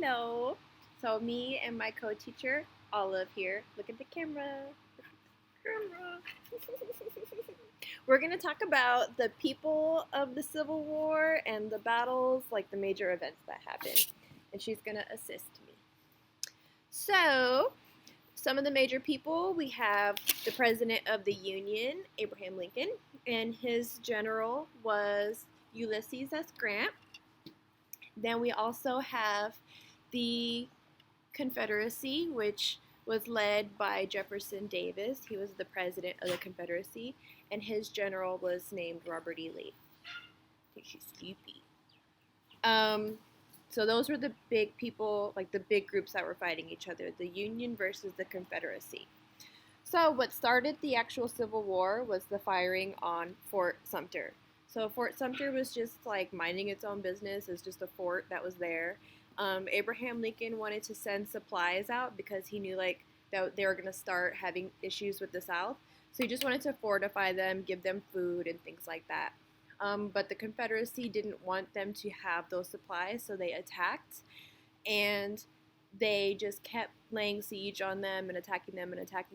Hello. So me and my co-teacher Olive here. Look at the camera. Camera. We're gonna talk about the people of the Civil War and the battles, like the major events that happened. And she's gonna assist me. So, some of the major people, we have the President of the Union, Abraham Lincoln, and his general was Ulysses S. Grant. Then we also have the Confederacy, which was led by Jefferson Davis. He was the president of the Confederacy, and his general was named Robert E. Lee. I think she's sleepy. So those were the big people, like the big groups that were fighting each other, the Union versus the Confederacy. So what started the actual Civil War was the firing on Fort Sumter. So Fort Sumter was just like minding its own business. It's just a fort that was there. Abraham Lincoln wanted to send supplies out because he knew like that they were going to start having issues with the South. So he just wanted to fortify them, give them food and things like that. But the Confederacy didn't want them to have those supplies, so they attacked, and they just kept laying siege on them and attacking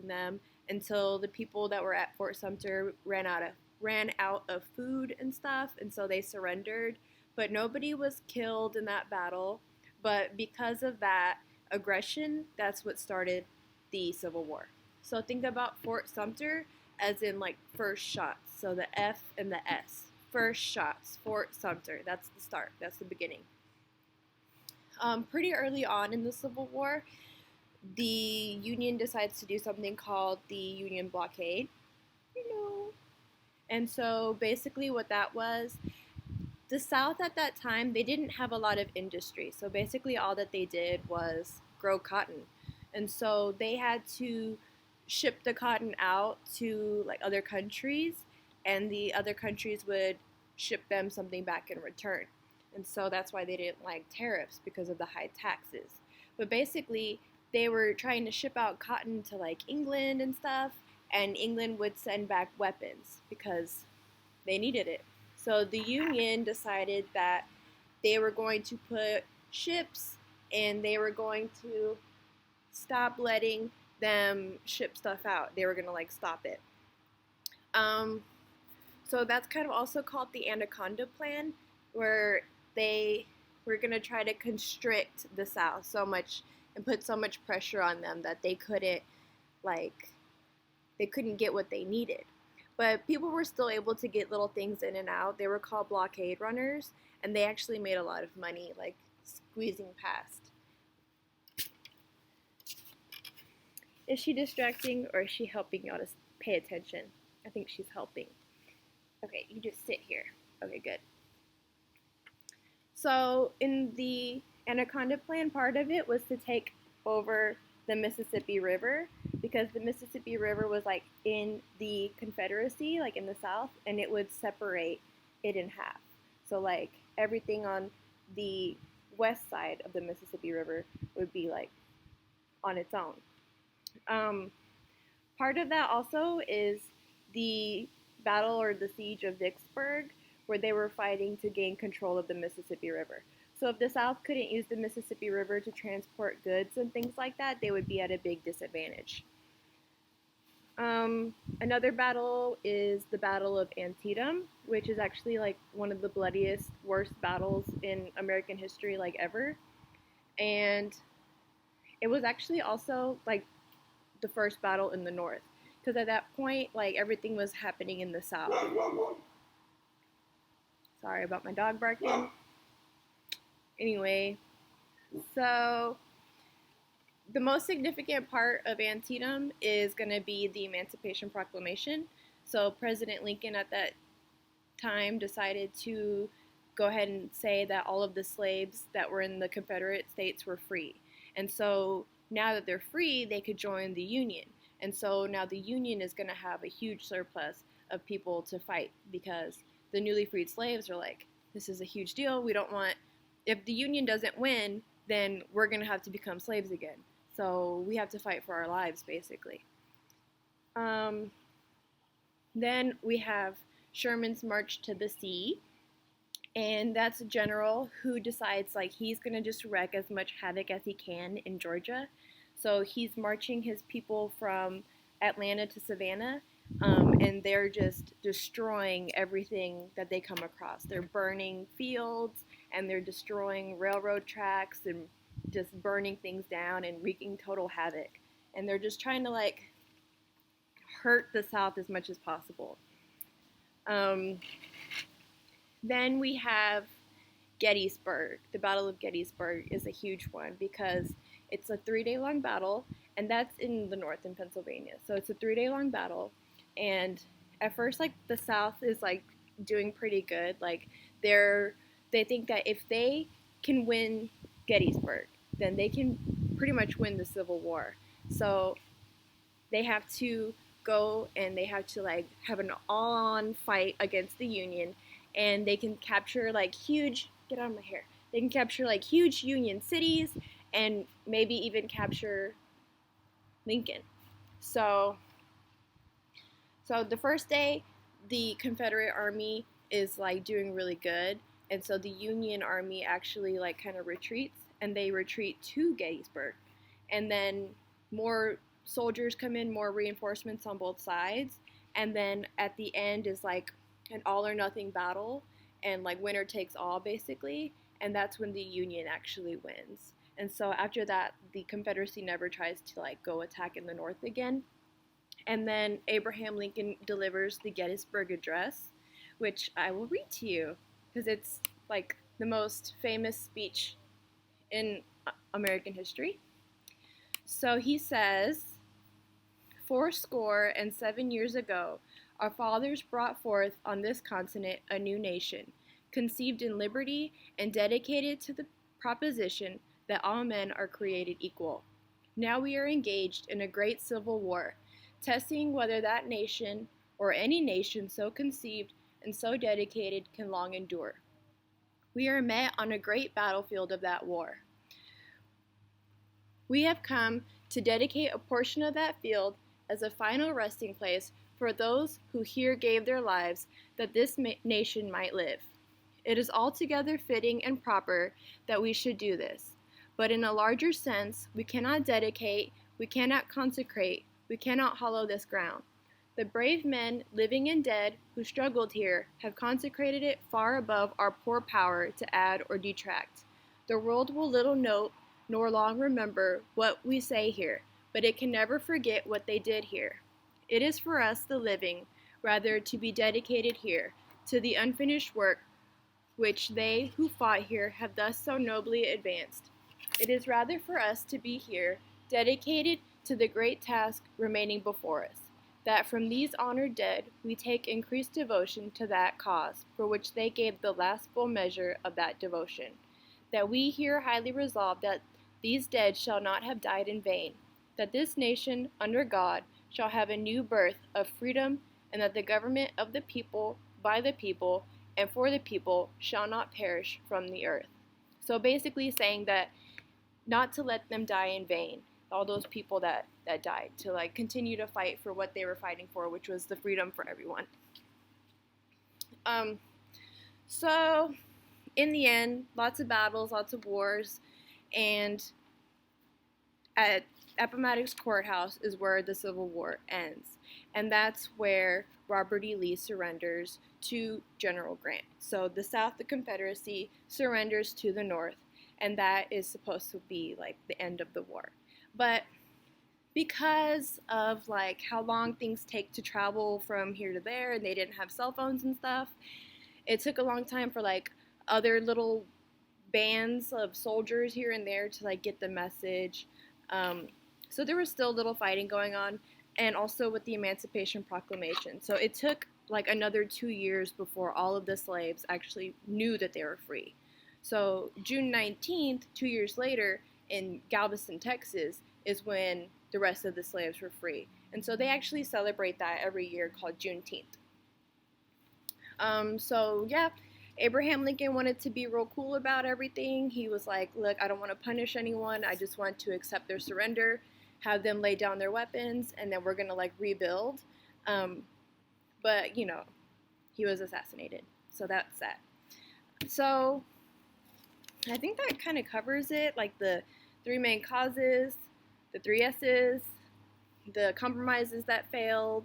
them until the people that were at Fort Sumter ran out of food and stuff, and so they surrendered. But nobody was killed in that battle. But because of that aggression, that's what started the Civil War. So think about Fort Sumter as in like first shots. So the F and the S. First shots, Fort Sumter. That's the start. That's the beginning. Pretty early on in the Civil War, the Union decides to do something called the Union Blockade. And so basically what that was, the South at that time, they didn't have a lot of industry. So basically all that they did was grow cotton. And so they had to ship the cotton out to like other countries, and the other countries would ship them something back in return. And so that's why they didn't like tariffs, because of the high taxes. But basically they were trying to ship out cotton to like England and stuff, and England would send back weapons because they needed it. So the Union decided that they were going to put ships, and they were going to stop letting them ship stuff out. They were going to like stop it. So that's kind of also called the Anaconda Plan, where they were going to try to constrict the South so much and put so much pressure on them that they couldn't get what they needed. But people were still able to get little things in and out. They were called blockade runners, and they actually made a lot of money, like squeezing past. Is she distracting, or is she helping y'all to pay attention? I think she's helping. Okay, you just sit here. Okay, good. So in the Anaconda Plan, part of it was to take over the Mississippi River, because the Mississippi River was like in the Confederacy, like in the South, and it would separate it in half. So like everything on the west side of the Mississippi River would be like on its own. Part of that also is the battle or the siege of Vicksburg, where they were fighting to gain control of the Mississippi River. So if the South couldn't use the Mississippi River to transport goods and things like that, they would be at a big disadvantage. Another battle is the Battle of Antietam, which is actually like one of the bloodiest, worst battles in American history, like ever. And it was actually also like the first battle in the North, because at that point, like everything was happening in the South. Sorry about my dog barking. Anyway, so the most significant part of Antietam is going to be the Emancipation Proclamation. So President Lincoln at that time decided to go ahead and say that all of the slaves that were in the Confederate States were free. And so now that they're free, they could join the Union. And so now the Union is going to have a huge surplus of people to fight, because the newly freed slaves are like, this is a huge deal. We don't want, if the Union doesn't win, then we're going to have to become slaves again. So we have to fight for our lives, basically. Then we have Sherman's March to the Sea. And that's a general who decides like he's gonna just wreak as much havoc as he can in Georgia. So he's marching his people from Atlanta to Savannah, and they're just destroying everything that they come across. They're burning fields and they're destroying railroad tracks and just burning things down and wreaking total havoc. And they're just trying to like hurt the South as much as possible. Um, then we have Gettysburg. The Battle of Gettysburg is a huge one because it's a 3 day long battle, and that's in the north in Pennsylvania. So it's a 3 day long battle, and at first, like the South is like doing pretty good. Like they think that if they can win Gettysburg, then they can pretty much win the Civil War. So they have to go and they have to like have an all-on fight against the Union, and they can capture like huge get out of my hair. They can capture like huge Union cities and maybe even capture Lincoln. So so the first day the Confederate Army is like doing really good, and so the Union Army actually like kind of retreats, and they retreat to Gettysburg. And then more soldiers come in, more reinforcements on both sides, and then at the end is like an all or nothing battle, and like winner takes all basically, and that's when the Union actually wins. And so after that, the Confederacy never tries to like go attack in the North again. And then Abraham Lincoln delivers the Gettysburg Address, which I will read to you because it's like the most famous speech in American history. So he says, "407 years ago, our fathers brought forth on this continent a new nation, conceived in liberty and dedicated to the proposition that all men are created equal. Now we are engaged in a great civil war, testing whether that nation or any nation so conceived and so dedicated can long endure. We are met on a great battlefield of that war. We have come to dedicate a portion of that field as a final resting place for those who here gave their lives that this nation might live. It is altogether fitting and proper that we should do this, but in a larger sense, we cannot dedicate, we cannot consecrate, we cannot hallow this ground. The brave men, living and dead, who struggled here, have consecrated it far above our poor power to add or detract. The world will little note nor long remember what we say here, but it can never forget what they did here. It is for us, the living, rather to be dedicated here, to the unfinished work which they who fought here have thus so nobly advanced. It is rather for us to be here, dedicated to the great task remaining before us, that from these honored dead we take increased devotion to that cause for which they gave the last full measure of that devotion, that we here highly resolve that these dead shall not have died in vain, that this nation, under God, shall have a new birth of freedom, and that the government of the people, by the people, and for the people shall not perish from the earth." So basically saying that not to let them die in vain, all those people that died, to like continue to fight for what they were fighting for, which was the freedom for everyone. So in the end, lots of battles, lots of wars, and at Appomattox Courthouse is where the Civil War ends. And that's where Robert E. Lee surrenders to General Grant. So the South, the Confederacy, surrenders to the North, and that is supposed to be like the end of the war. But because of like how long things take to travel from here to there, and they didn't have cell phones and stuff, it took a long time for like other little bands of soldiers here and there to like get the message. So there was still little fighting going on, and also with the Emancipation Proclamation. So it took like another 2 years before all of the slaves actually knew that they were free. So June 19th, 2 years later, in Galveston, Texas, is when the rest of the slaves were free. And so they actually celebrate that every year, called Juneteenth. So yeah, Abraham Lincoln wanted to be real cool about everything. He was like, look, I don't want to punish anyone. I just want to accept their surrender, have them lay down their weapons, and then we're going to like rebuild. But, you know, he was assassinated. So that's that. So I think that kind of covers it, like the three main causes, the three S's, the compromises that failed,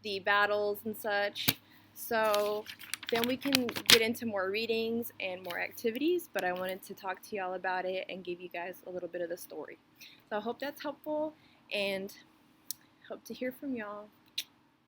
the battles and such. So then we can get into more readings and more activities, but I wanted to talk to y'all about it and give you guys a little bit of the story. So I hope that's helpful and hope to hear from y'all.